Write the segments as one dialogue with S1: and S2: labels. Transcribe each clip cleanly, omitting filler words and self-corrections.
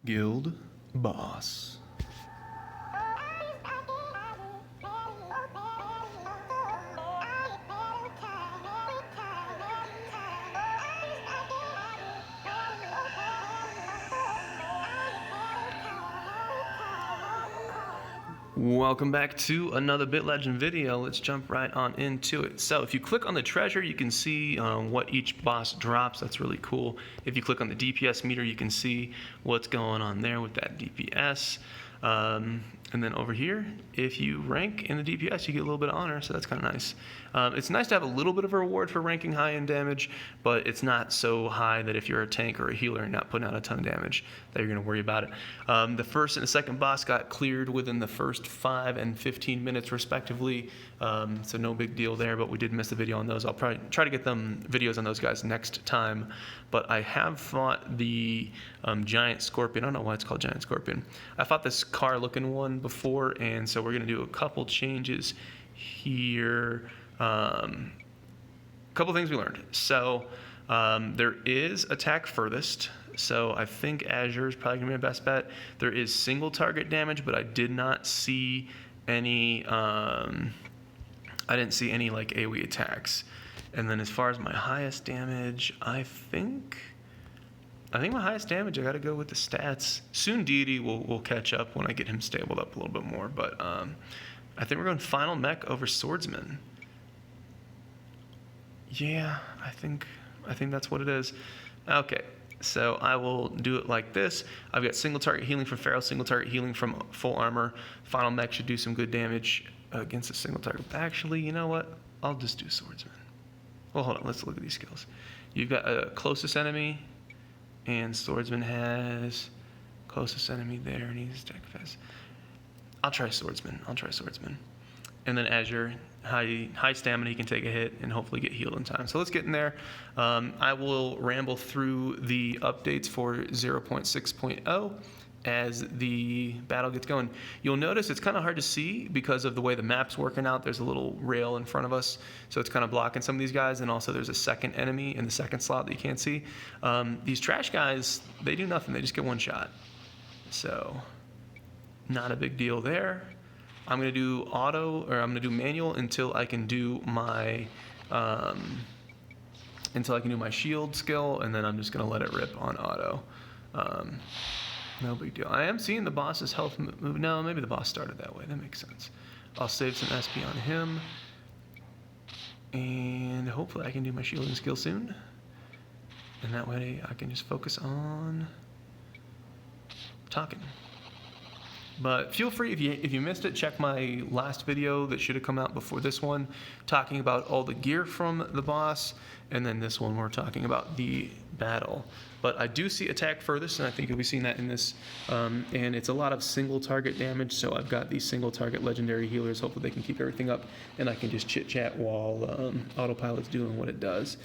S1: Guild Boss. Welcome back to another BitLegend video. Let's jump right on into it. So if you click on the treasure, you can see what each boss drops. That's really cool. If you click on the DPS meter, you can see what's going on there with that DPS. And then over here, if you rank in the DPS, you get a little bit of honor, so that's kind of nice. It's nice to have a little bit of a reward for ranking high in damage, but it's not so high that if you're a tank or a healer and not putting out a ton of damage, that you're going to worry about it. The first and the second boss got cleared within the first 5 and 15 minutes respectively, so no big deal there, but we did miss the video on those. I'll probably try to get them videos on those guys next time, but I have fought the giant scorpion. I don't know why it's called giant scorpion. I fought this car looking one before, and so we're going to do a couple changes here. Couple things we learned. So there is attack furthest. So I think Azure is probably going to be my best bet. There is single target damage, but I did not see any. I didn't see any like AoE attacks. And then as far as my highest damage, I think my highest damage, I got to go with the stats. Soon Deity will catch up when I get him stabled up a little bit more. But I think we're going final mech over swordsman. Yeah, I think that's what it is. Okay, so I will do it like this. I've got single target healing from Pharaoh, single target healing from full armor. Final mech should do some good damage against a single target. Actually, you know what? I'll just do swordsman. Well, hold on. Let's look at these skills. You've got a closest enemy, and swordsman has closest enemy there, and he's attack fast. I'll try swordsman. And then Azure, high stamina, he can take a hit and hopefully get healed in time. So let's get in there. I will ramble through the updates for 0.6.0 as the battle gets going. You'll notice it's kind of hard to see because of the way the map's working out. There's a little rail in front of us, so it's kind of blocking some of these guys, and also there's a second enemy in the second slot that you can't see. These trash guys, they do nothing. They just get one shot. So not a big deal there. I'm going to do I'm going to do manual until I can do my shield skill, and then I'm just going to let it rip on auto. No big deal. I am seeing the boss's health move. No, maybe the boss started that way. That makes sense. I'll save some SP on him, and hopefully I can do my shielding skill soon. And that way I can just focus on talking. But feel free, if you missed it, check my last video that should have come out before this one, talking about all the gear from the boss, and then this one we're talking about the battle. But I do see attack furthest, and I think you'll be seeing that in this. And it's a lot of single target damage, so I've got these single target legendary healers. Hopefully they can keep everything up, and I can just chit-chat while autopilot's doing what it does.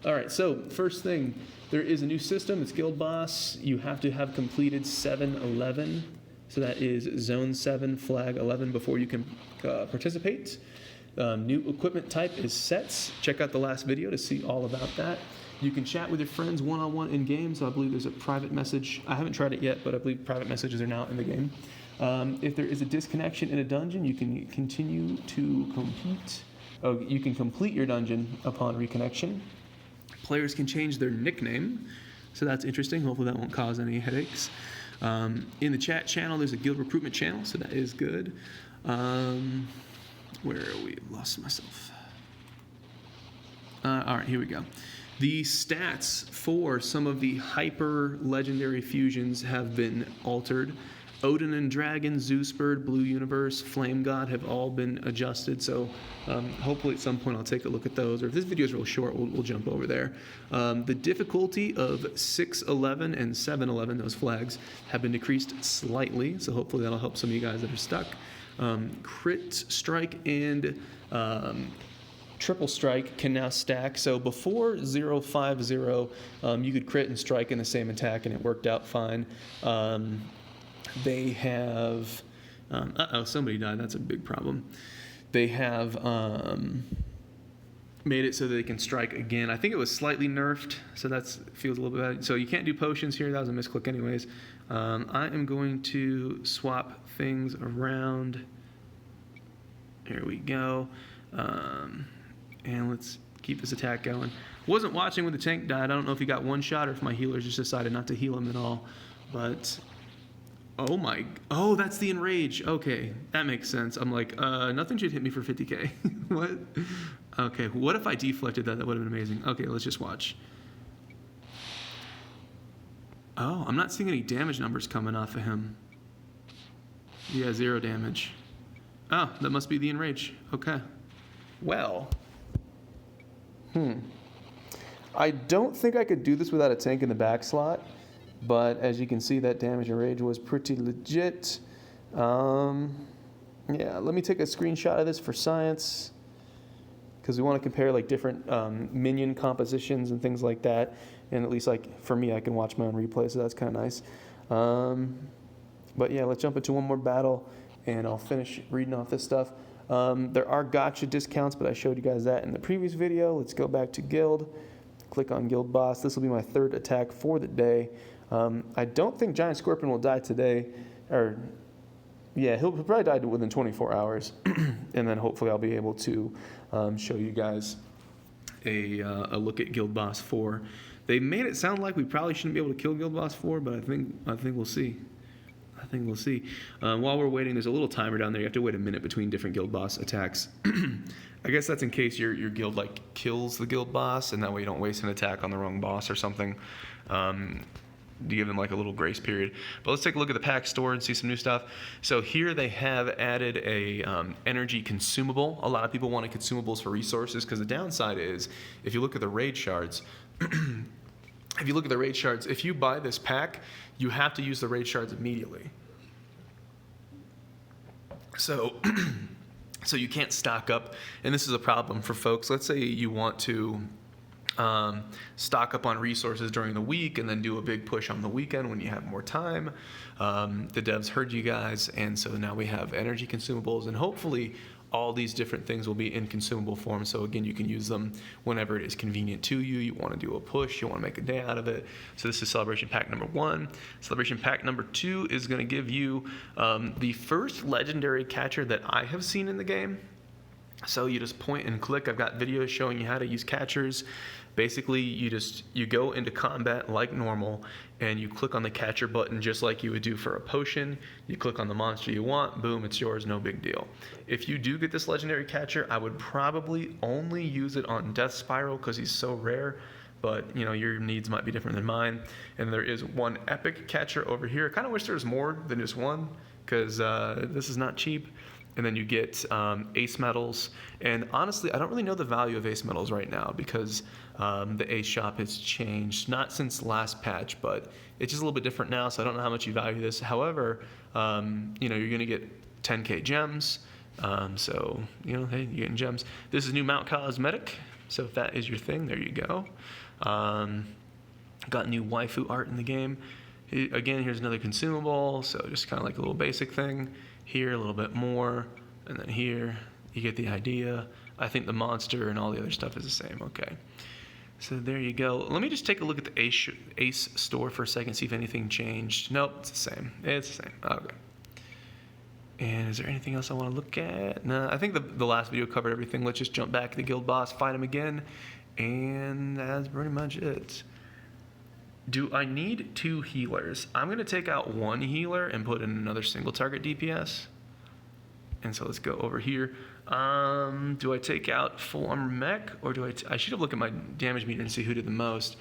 S1: All right, so first thing, there is a new system. It's Guild Boss. You have to have completed 7-11. So that is Zone 7, Flag 11 before you can participate. New equipment type is sets. Check out the last video to see all about that. You can chat with your friends one-on-one in game, so I believe there's a private message. I haven't tried it yet, but I believe private messages are now in the game. If there is a disconnection in a dungeon, you can continue to compete. You can complete your dungeon upon reconnection. Players can change their nickname, so that's interesting. Hopefully that won't cause any headaches. In the chat channel, there's a guild recruitment channel, so that is good. Where are we? Lost myself. All right, here we go. The stats for some of the hyper legendary fusions have been altered. Odin and Dragon, Zeus Bird, Blue Universe, Flame God have all been adjusted, so hopefully at some point I'll take a look at those, or if this video is real short, we'll jump over there. The difficulty of 6-11 and 7-11, those flags, have been decreased slightly, so hopefully that'll help some of you guys that are stuck. Crit Strike and Triple Strike can now stack. So before 0-5-0, you could crit and strike in the same attack, and it worked out fine. They have, somebody died. That's a big problem. They have made it so that they can strike again. I think it was slightly nerfed, so that feels a little bit bad. So you can't do potions here. That was a misclick anyways. I am going to swap things around. Here we go. And let's keep this attack going. Wasn't watching when the tank died. I don't know if he got one shot or if my healers just decided not to heal him at all. But, oh, that's the enrage. Okay, that makes sense. I'm like, nothing should hit me for 50k. What? Okay, what if I deflected that? That would have been amazing. Okay, let's just watch. Oh, I'm not seeing any damage numbers coming off of him. Yeah, 0 damage. Oh, that must be the enrage. Okay. Well. I don't think I could do this without a tank in the back slot, but as you can see, that damage and rage was pretty legit. Yeah, let me take a screenshot of this for science, because we want to compare like different minion compositions and things like that. And at least like for me, I can watch my own replay, so that's kind of nice. But yeah, let's jump into one more battle, and I'll finish reading off this stuff. There are gotcha discounts, but I showed you guys that in the previous video. Let's go back to guild, click on guild boss. This will be my 3rd attack for the day. I don't think Giant Scorpion will die today, or yeah, he'll probably die within 24 hours, and then hopefully I'll be able to show you guys a look at guild boss 4. They made it sound like we probably shouldn't be able to kill guild boss 4, but I think we'll see. I think we'll see. While we're waiting, there's a little timer down there. You have to wait a minute between different guild boss attacks. I guess that's in case your guild like kills the guild boss, and that way you don't waste an attack on the wrong boss or something. To give them like a little grace period. But let's take a look at the pack store and see some new stuff. So here they have added a energy consumable. A lot of people wanted consumables for resources, because the downside is if you look at the raid shards. If you buy this pack, you have to use the raid shards immediately. So, so you can't stock up, and this is a problem for folks. Let's say you want to stock up on resources during the week and then do a big push on the weekend when you have more time. The devs heard you guys, and so now we have energy consumables, and hopefully all these different things will be in consumable form. So again, you can use them whenever it is convenient to you. You want to do a push, you want to make a day out of it. So this is celebration pack number 1. Celebration pack number 2 is going to give you the first legendary catcher that I have seen in the game. So you just point and click. I've got videos showing you how to use catchers. Basically, you go into combat like normal, and you click on the catcher button just like you would do for a potion. You click on the monster you want, boom, it's yours, no big deal. If you do get this legendary catcher, I would probably only use it on Death Spiral because he's so rare, but you know, your needs might be different than mine. And there is one epic catcher over here. I kind of wish there was more than just one, because this is not cheap. And then you get ace medals. And honestly, I don't really know the value of ace medals right now, because the ace shop has changed. Not since last patch, but it's just a little bit different now, so I don't know how much you value this. However, you know, you're going to get 10k gems. So, you know, hey, you're getting gems. This is new Mount Cosmetic. So if that is your thing, there you go. Got new waifu art in the game. Again, here's another consumable. So just kind of like a little basic thing. Here, a little bit more, and then here, you get the idea. I think the monster and all the other stuff is the same. Okay, so there you go. Let me just take a look at the Ace store for a second, see if anything changed. Nope, it's the same. It's the same. Okay. And is there anything else I want to look at? No, I think the last video covered everything. Let's just jump back to the guild boss, fight him again, and that's pretty much it. Do I need 2 healers? I'm going to take out 1 healer and put in another single target DPS. And so let's go over here. Do I take out full armor mech, or do I should have looked at my damage meter and see who did the most.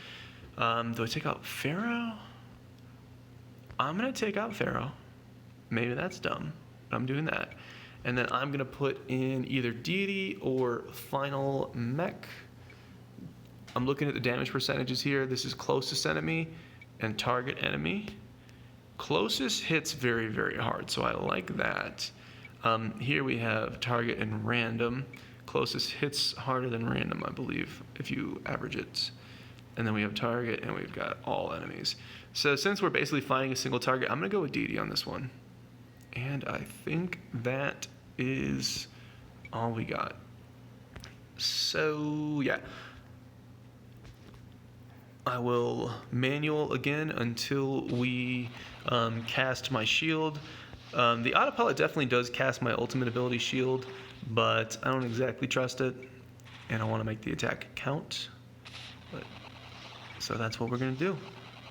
S1: Do I take out Pharaoh? I'm going to take out Pharaoh. Maybe that's dumb, but I'm doing that. And then I'm going to put in either deity or final mech. I'm looking at the damage percentages here. This is closest enemy and target enemy. Closest hits very, very hard, so I like that. Here we have target and random. Closest hits harder than random, I believe, if you average it. And then we have target, and we've got all enemies. So since we're basically finding a single target, I'm going to go with deity on this one. And I think that is all we got. So, yeah. I will manual again until we cast my shield. The autopilot definitely does cast my ultimate ability shield, but I don't exactly trust it, and I want to make the attack count. So that's what we're going to do.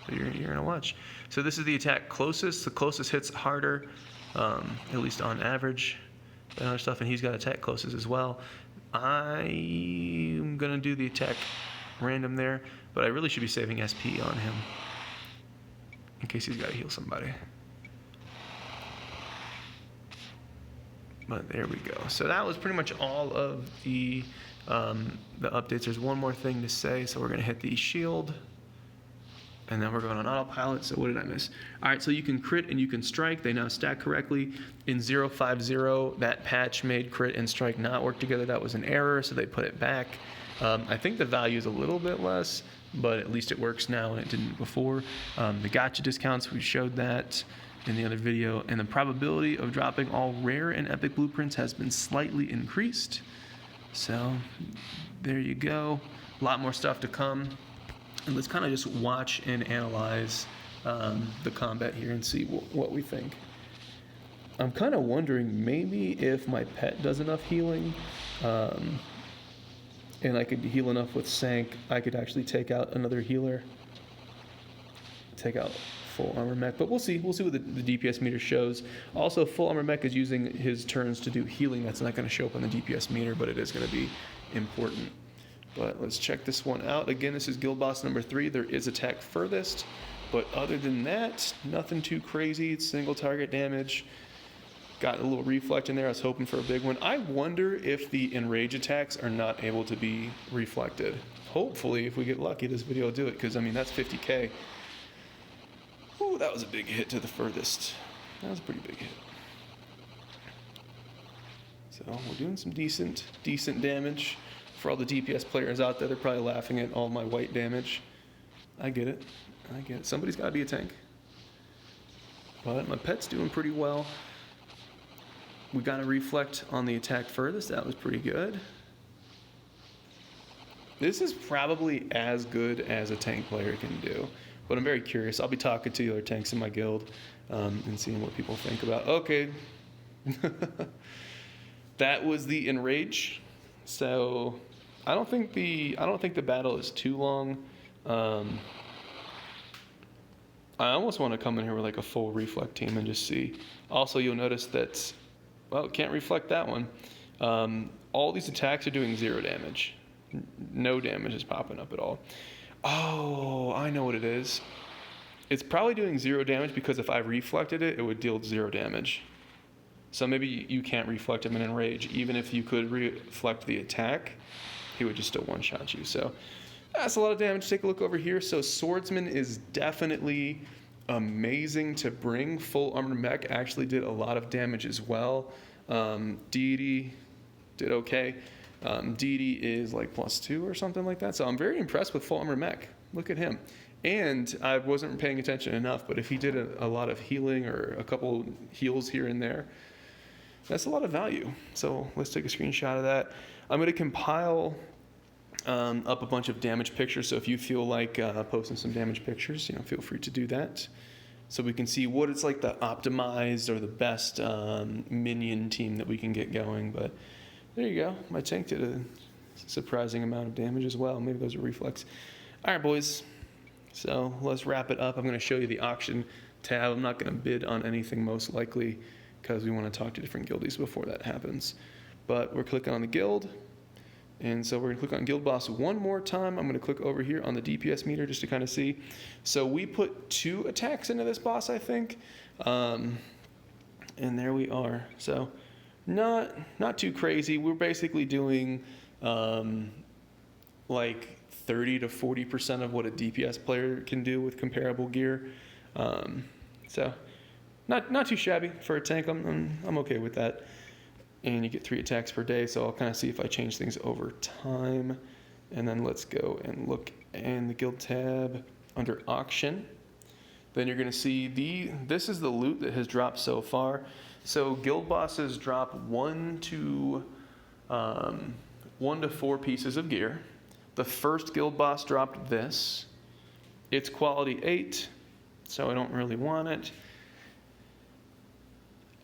S1: So you're going to watch. So this is the attack closest. The closest hits harder, at least on average, and other stuff, and he's got attack closest as well. I'm going to do the attack random there, but I really should be saving SP on him in case he's got to heal somebody. But there we go. So that was pretty much all of the updates. There's one more thing to say, so we're going to hit the shield, and then we're going on autopilot. So what did I miss? All right, so you can crit and you can strike. They now stack correctly. In 0.50, that patch made crit and strike not work together. That was an error, so they put it back. I think the value is a little bit less, but at least it works now and it didn't before. The gotcha discounts, we showed that in the other video, and the probability of dropping all rare and epic blueprints has been slightly increased. So there you go. A lot more stuff to come. And let's kind of just watch and analyze the combat here and see what we think. I'm kind of wondering maybe if my pet does enough healing, and I could heal enough with Sank, I could actually take out another healer, take out full armor mech, but we'll see. We'll see what the DPS meter shows. Also, full armor mech is using his turns to do healing. That's not going to show up on the DPS meter, but it is going to be important. But let's check this one out. Again, this is guild boss number 3. There is attack furthest, but other than that, nothing too crazy. It's single target damage. Got a little reflect in there. I was hoping for a big one. I wonder if the enrage attacks are not able to be reflected. Hopefully, if we get lucky, this video will do it, because I mean that's 50k. Ooh, that was a big hit to the furthest. That was a pretty big hit. So we're doing some decent damage. For all the DPS players out there, they're probably laughing at all my white damage. I get it. Somebody's got to be a tank. But my pet's doing pretty well. We got to reflect on the attack furthest. That was pretty good. This is probably as good as a tank player can do. But I'm very curious. I'll be talking to the other tanks in my guild and seeing what people think about. Okay. That was the enrage. So I don't think the battle is too long. I almost want to come in here with like a full reflect team and just see. Also, you'll notice that, well, can't reflect that one. All these attacks are doing 0 damage. No damage is popping up at all. Oh, I know what it is. It's probably doing 0 damage because if I reflected it, it would deal 0 damage. So maybe you can't reflect him in enrage. Even if you could reflect the attack, he would just still one-shot you. So that's a lot of damage. Take a look over here. So Swordsman is definitely amazing to bring. Full armor mech actually did a lot of damage as well. Deity did okay. Deity is like +2 or something like that. So I'm very impressed with full armor mech. Look at him. And I wasn't paying attention enough, but if he did a lot of healing or a couple heals here and there, that's a lot of value. So let's take a screenshot of that. I'm going to compile up a bunch of damage pictures. So if you feel like posting some damage pictures, feel free to do that. So we can see what it's like the optimized or the best minion team that we can get going. But there you go. My tank did a surprising amount of damage as well. Maybe those are reflex. All right, boys. So let's wrap it up. I'm going to show you the auction tab. I'm not going to bid on anything most likely because we want to talk to different guildies before that happens. But we're clicking on the guild. And so we're going to click on Guild Boss one more time. I'm going to click over here on the DPS meter just to kind of see. So we put 2 attacks into this boss, I think. And there we are. So not too crazy. We're basically doing like 30 to 40% of what a DPS player can do with comparable gear. So not too shabby for a tank. I'm okay with that. And you get 3 attacks per day, so I'll kind of see if I change things over time. And then let's go and look in the guild tab under auction. Then you're going to see this is the loot that has dropped so far. So guild bosses drop 1 to 4 pieces of gear. The first guild boss dropped this. It's quality 8, so I don't really want it.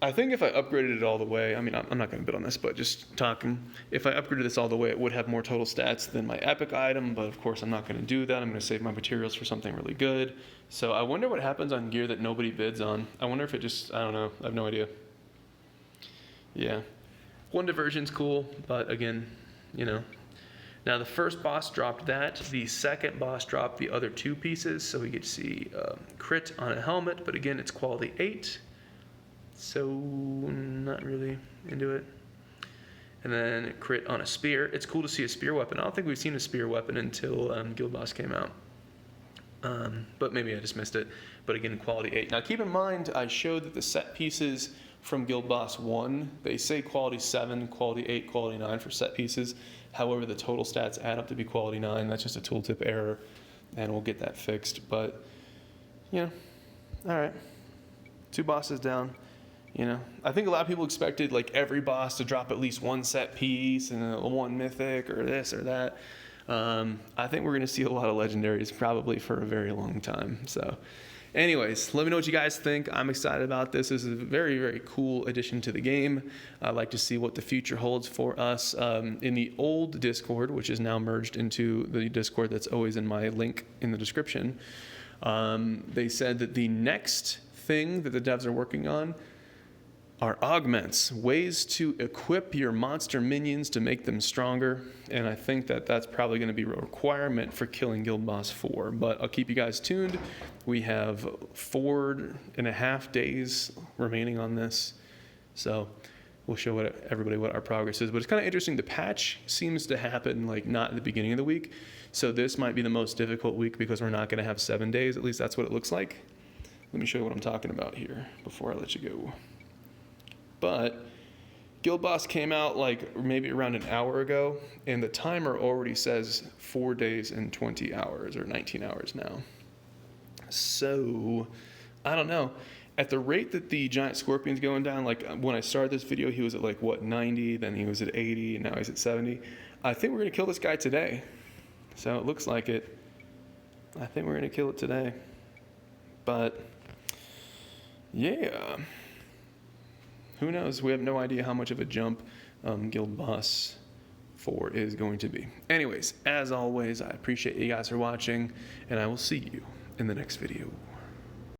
S1: I think if I upgraded it all the way, I mean, I'm not going to bid on this, but just talking, if I upgraded this all the way, it would have more total stats than my epic item, but of course I'm not going to do that. I'm going to save my materials for something really good. So I wonder what happens on gear that nobody bids on. I wonder if it just, I don't know, I have no idea. Yeah. One diversion's cool, but again, you know. Now the first boss dropped that. The second boss dropped the other 2 pieces, so we get to see crit on a helmet, but again, it's quality 8. So not really into it. And then crit on a spear. It's cool to see a spear weapon. I don't think we've seen a spear weapon until Guild Boss came out. But maybe I just missed it. But again, quality 8. Now keep in mind, I showed that the set pieces from Guild Boss 1, they say quality 7, quality 8, quality 9 for set pieces. However, the total stats add up to be quality 9. That's just a tooltip error, and we'll get that fixed. But, you know, all right. 2 bosses down. You know, I think a lot of people expected like every boss to drop at least 1 set piece and 1 mythic or this or that. I think we're going to see a lot of legendaries probably for a very long time. So anyways, let me know what you guys think. I'm excited about this. This is a very, very cool addition to the game. I'd like to see what the future holds for us. In the old Discord, which is now merged into the Discord that's always in my link in the description, they said that the next thing that the devs are working on are augments, ways to equip your monster minions to make them stronger, and I think that that's probably going to be a requirement for killing Guild Boss 4, but I'll keep you guys tuned. We have 4.5 days remaining on this, so we'll show everybody what our progress is, but it's kind of interesting. The patch seems to happen like not at the beginning of the week, so this might be the most difficult week because we're not going to have 7 days, at least that's what it looks like. Let me show you what I'm talking about here before I let you go. But Guild Boss came out like maybe around an hour ago, and the timer already says 4 days and 20 hours, or 19 hours now. So, I don't know. At the rate that the giant scorpion's going down, like when I started this video, he was at like, what, 90, then he was at 80, and now he's at 70. I think we're going to kill this guy today. So it looks like it. I think we're going to kill it today. But, yeah. Who knows? We have no idea how much of a jump Guild Boss 4 is going to be. Anyways, as always, I appreciate you guys for watching, and I will see you in the next video.